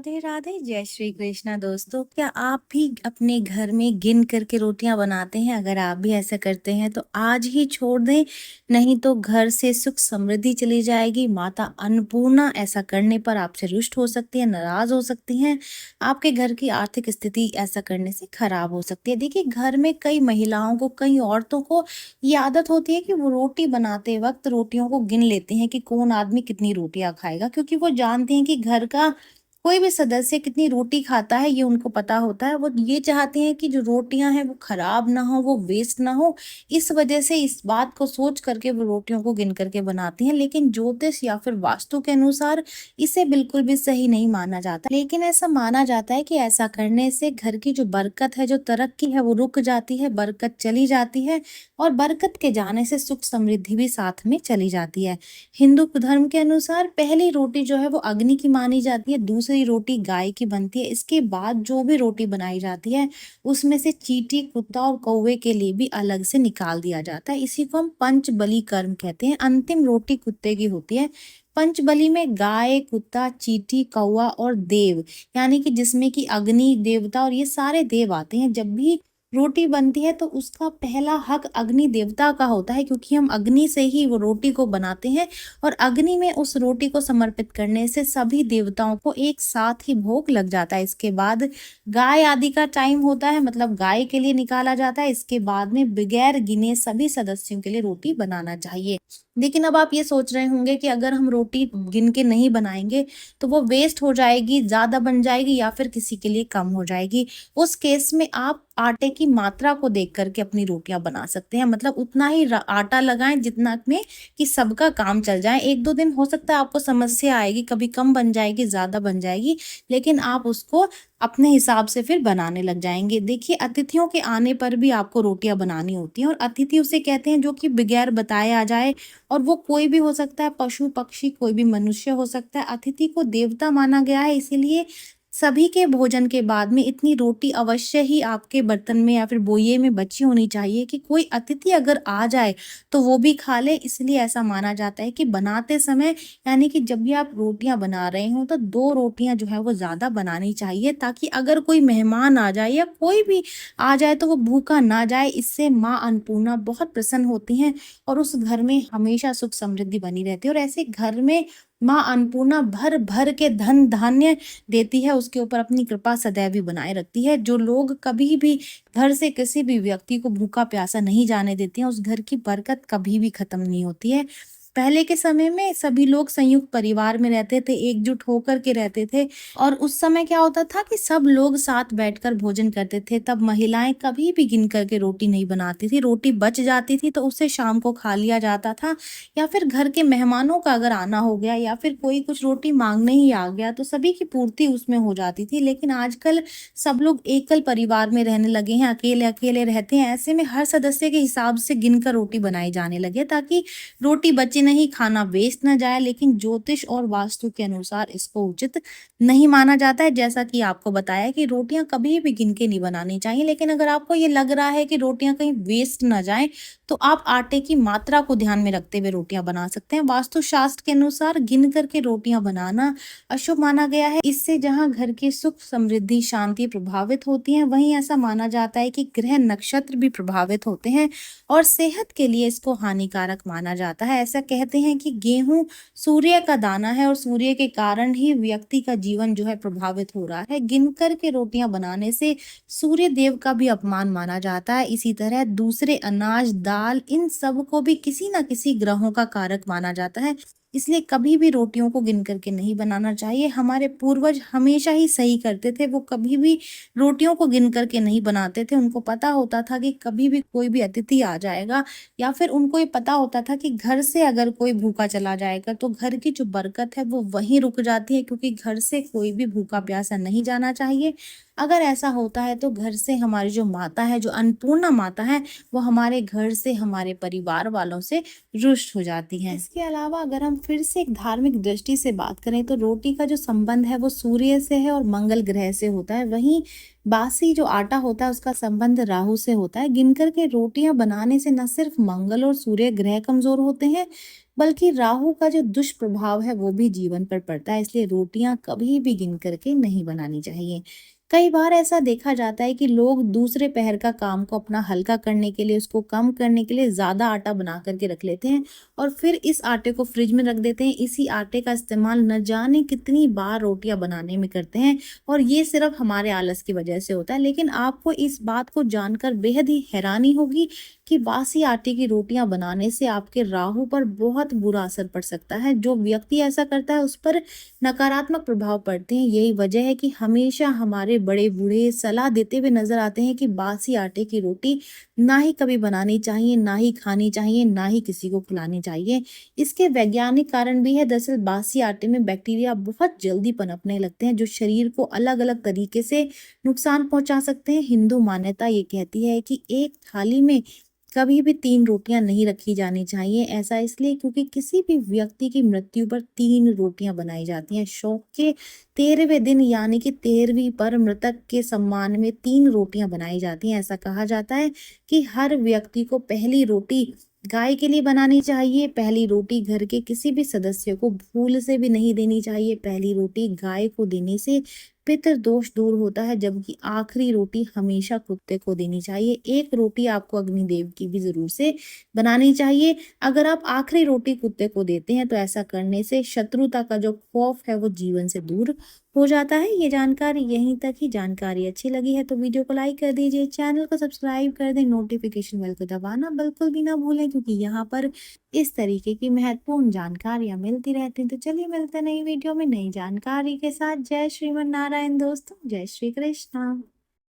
राधे राधे, जय श्री कृष्णा। दोस्तों, क्या आप भी अपने घर में गिन करके रोटियां बनाते हैं? अगर आप भी ऐसा करते हैं तो आज ही छोड़ दें, नहीं तो घर से सुख समृद्धि चली जाएगी। माता अन्नपूर्णा ऐसा करने पर आपसे रुष्ट हो सकती है, नाराज हो सकती हैं। आपके घर की आर्थिक स्थिति ऐसा करने से खराब हो सकती है। देखिए, घर में कई महिलाओं को, कई औरतों को ये आदत होती है कि वो रोटी बनाते वक्त रोटियों को गिन लेते हैं कि कौन आदमी कितनी रोटियां खाएगा, क्योंकि वो जानते हैं कि घर का कोई भी सदस्य कितनी रोटी खाता है ये उनको पता होता है। वो ये चाहते हैं कि जो रोटियां हैं वो खराब ना हो, वो वेस्ट ना हो। इस वजह से इस बात को सोच करके वो रोटियों को गिन करके बनाती हैं। लेकिन ज्योतिष या फिर वास्तु के अनुसार इसे बिल्कुल भी सही नहीं माना जाता। लेकिन ऐसा माना जाता है कि ऐसा करने से घर की जो बरकत है, जो तरक्की है, वो रुक जाती है, बरकत चली जाती है। और बरकत के जाने से सुख समृद्धि भी साथ में चली जाती है। हिंदू धर्म के अनुसार पहली रोटी जो है वो अग्नि की मानी जाती है, दूसरी रोटी गाय की बनती है। इसके बाद जो भी रोटी बनाई जाती है उसमें से चींटी, कुत्ता और कौवे के लिए भी अलग से निकाल दिया जाता है। इसी को हम पंचबली कर्म कहते हैं। अंतिम रोटी कुत्ते की होती है। पंचबली में गाय, कुत्ता, चींटी, कौवा और देव, यानी कि जिसमें कि अग्नि देवता और ये सारे देव आते हैं। जब भी रोटी बनती है तो उसका पहला हक अग्नि देवता का होता है, क्योंकि हम अग्नि से ही वो रोटी को बनाते हैं। और अग्नि में उस रोटी को समर्पित करने से सभी देवताओं को एक साथ ही भोग लग जाता है। इसके बाद गाय आदि का टाइम होता है, मतलब गाय के लिए निकाला जाता है। इसके बाद में बगैर गिने सभी सदस्यों के लिए रोटी बनाना चाहिए। लेकिन अब आप ये सोच रहे होंगे कि अगर हम रोटी गिन के नहीं बनाएंगे तो वो वेस्ट हो जाएगी, ज्यादा बन जाएगी या फिर किसी के लिए कम हो जाएगी। उस केस में आप आटे की मात्रा को देख करके अपनी रोटियां बना सकते हैं। मतलब उतना ही आटा लगाएं जितना में कि सबका काम चल जाए। 1-2 दिन हो सकता है आपको समस्या आएगी, कभी कम बन जाएगी, ज्यादा बन जाएगी, लेकिन आप उसको अपने हिसाब से फिर बनाने लग जाएंगे। देखिए, अतिथियों के आने पर भी आपको रोटियां बनानी होती हैं। और अतिथि उसे कहते हैं जो कि बगैर बताए आ जाए। और वो कोई भी हो सकता है, पशु पक्षी, कोई भी मनुष्य हो सकता है। अतिथि को देवता माना गया है, इसीलिए सभी के भोजन के बाद में इतनी रोटी अवश्य ही आपके बर्तन में या फिर बोइये में बची होनी चाहिए कि कोई अतिथि अगर आ जाए तो वो भी खा ले। इसलिए ऐसा माना जाता है कि बनाते समय, यानी कि जब भी आप रोटियां बना रहे हो तो 2 रोटियां जो है वो ज्यादा बनानी चाहिए, ताकि अगर कोई मेहमान आ जाए या कोई भी आ जाए तो वो भूखा ना जाए। इससे माँ अन्नपूर्णा बहुत प्रसन्न होती हैं और उस घर में हमेशा सुख समृद्धि बनी रहती है। और ऐसे घर में माँ अन्नपूर्णा भर भर के धन धान्य देती है, उसके ऊपर अपनी कृपा सदैव ही बनाए रखती है। जो लोग कभी भी घर से किसी भी व्यक्ति को भूखा प्यासा नहीं जाने देते हैं, उस घर की बरकत कभी भी खत्म नहीं होती है। पहले के समय में सभी लोग संयुक्त परिवार में रहते थे, एकजुट होकर के रहते थे। और उस समय क्या होता था कि सब लोग साथ बैठकर भोजन करते थे। तब महिलाएं कभी भी गिन करके रोटी नहीं बनाती थी। रोटी बच जाती थी तो उसे शाम को खा लिया जाता था। या फिर घर के मेहमानों का अगर आना हो गया या फिर कोई कुछ रोटी मांगने ही आ गया तो सभी की पूर्ति उसमें हो जाती थी। लेकिन आजकल सब लोग एकल परिवार में रहने लगे हैं, अकेले अकेले रहते हैं। ऐसे में हर सदस्य के हिसाब से गिनकर रोटी बनाई जाने लगे, ताकि रोटी बचे नहीं, खाना वेस्ट ना जाए। लेकिन ज्योतिष और वास्तु के अनुसार इसको उचित नहीं माना जाता है। जैसा कि आपको बताया कि रोटियां कभी भी गिन के नहीं बनानी चाहिए। लेकिन अगर आपको ये लग रहा है कि रोटियां कहीं वेस्ट ना जाए तो आप आटे की मात्रा को ध्यान में रखते हुए रोटियां बना सकते हैं। वास्तु शास्त्र के अनुसार गिन करके रोटियां बनाना अशुभ माना गया है। इससे जहां घर की सुख समृद्धि शांति प्रभावित होती है, वहीं ऐसा माना जाता है कि ग्रह नक्षत्र भी प्रभावित होते हैं और सेहत के लिए इसको हानिकारक माना जाता है। ऐसा कहते हैं कि गेहूं सूर्य का दाना है और सूर्य के कारण ही व्यक्ति का जीवन जो है प्रभावित हो रहा है। गिनकर के रोटियां बनाने से सूर्य देव का भी अपमान माना जाता है। इसी तरह दूसरे अनाज, दाल, इन सब को भी किसी ना किसी ग्रहों का कारक माना जाता है। इसलिए कभी भी रोटियों को गिन करके नहीं बनाना चाहिए। हमारे पूर्वज हमेशा ही सही करते थे, वो कभी भी रोटियों को गिन करके नहीं बनाते थे। उनको पता होता था कि कभी भी कोई भी अतिथि आ जाएगा, या फिर उनको ये पता होता था कि घर से अगर कोई भूखा चला जाएगा तो घर की जो बरकत है वो वहीं रुक जाती है, क्योंकि घर से कोई भी भूखा प्यासा नहीं जाना चाहिए। अगर ऐसा होता है तो घर से हमारी जो माता है, जो अन्नपूर्णा माता है, वो हमारे घर से, हमारे परिवार वालों से रुष्ट हो जाती हैं। इसके अलावा अगर हम फिर से एक धार्मिक दृष्टि से बात करें तो रोटी का जो संबंध है वो सूर्य से है और मंगल ग्रह से होता है। वहीं बासी जो आटा होता है उसका संबंध राहु से होता है। गिनकर के रोटियां बनाने से न सिर्फ मंगल और सूर्य ग्रह कमजोर होते हैं, बल्कि राहु का जो दुष्प्रभाव है वो भी जीवन पर पड़ता है, इसलिए रोटियां कभी भी गिन करके नहीं बनानी चाहिए। कई बार ऐसा देखा जाता है कि लोग दूसरे पहर का काम को अपना हल्का करने के लिए, उसको कम करने के लिए ज्यादा आटा बना करके रख लेते हैं और फिर इस आटे को फ्रिज में रख देते हैं। इसी आटे का इस्तेमाल न जाने कितनी बार रोटियां बनाने में करते हैं और ये सिर्फ हमारे आलस की वजह से होता है। लेकिन आपको इस बात को जानकर बेहद ही हैरानी होगी कि बासी आटे की रोटियां बनाने से आपके राहु पर बहुत बुरा असर पड़ सकता है। जो व्यक्ति ऐसा करता है उस पर नकारात्मक प्रभाव पड़ते हैं। यही वजह है कि हमेशा हमारे बड़े बूढ़े सलाह देते हुए नजर आते हैं कि बासी आटे की रोटी ना ही कभी बनानी चाहिए, ना ही खानी चाहिए, ना ही किसी को खिलानी चाहिए। इसके वैज्ञानिक कारण भी है। दरअसल बासी आटे में बैक्टीरिया बहुत जल्दी पनपने लगते हैं जो शरीर को अलग अलग तरीके से नुकसान पहुंचा सकते हैं। हिंदू मान्यता ये कहती है कि एक थाली में कभी भी 3 रोटियां नहीं रखी जानी चाहिए। ऐसा इसलिए क्योंकि किसी भी व्यक्ति की मृत्यु पर 3 रोटियां बनाई जाती हैं। शोक के 13वें दिन यानी कि 13वीं पर मृतक के सम्मान में 3 रोटियां बनाई जाती हैं। ऐसा कहा जाता है कि हर व्यक्ति को पहली रोटी गाय के लिए बनानी चाहिए। पहली रोटी घर के किसी भी सदस्य को भूल से भी नहीं देनी चाहिए। पहली रोटी गाय को देने से पितृ दोष दूर होता है, जबकि आखिरी रोटी हमेशा कुत्ते को देनी चाहिए। एक रोटी आपको अग्निदेव की भी जरूर से बनानी चाहिए। अगर आप आखिरी रोटी कुत्ते को देते हैं तो ऐसा करने से शत्रुता का जो खौफ है वो जीवन से दूर हो जाता है। ये जानकारी यहीं तक ही। जानकारी अच्छी लगी है तो वीडियो को लाइक कर दीजिए, चैनल को सब्सक्राइब कर दें, नोटिफिकेशन बेल को दबाना बिल्कुल भी ना भूलें, क्योंकि यहाँ पर इस तरीके की महत्वपूर्ण जानकारियां मिलती रहती हैं। तो चलिए मिलते हैं नई वीडियो में नई जानकारी के साथ। जय श्रीमन नारायण दोस्तों, जय श्री कृष्णा।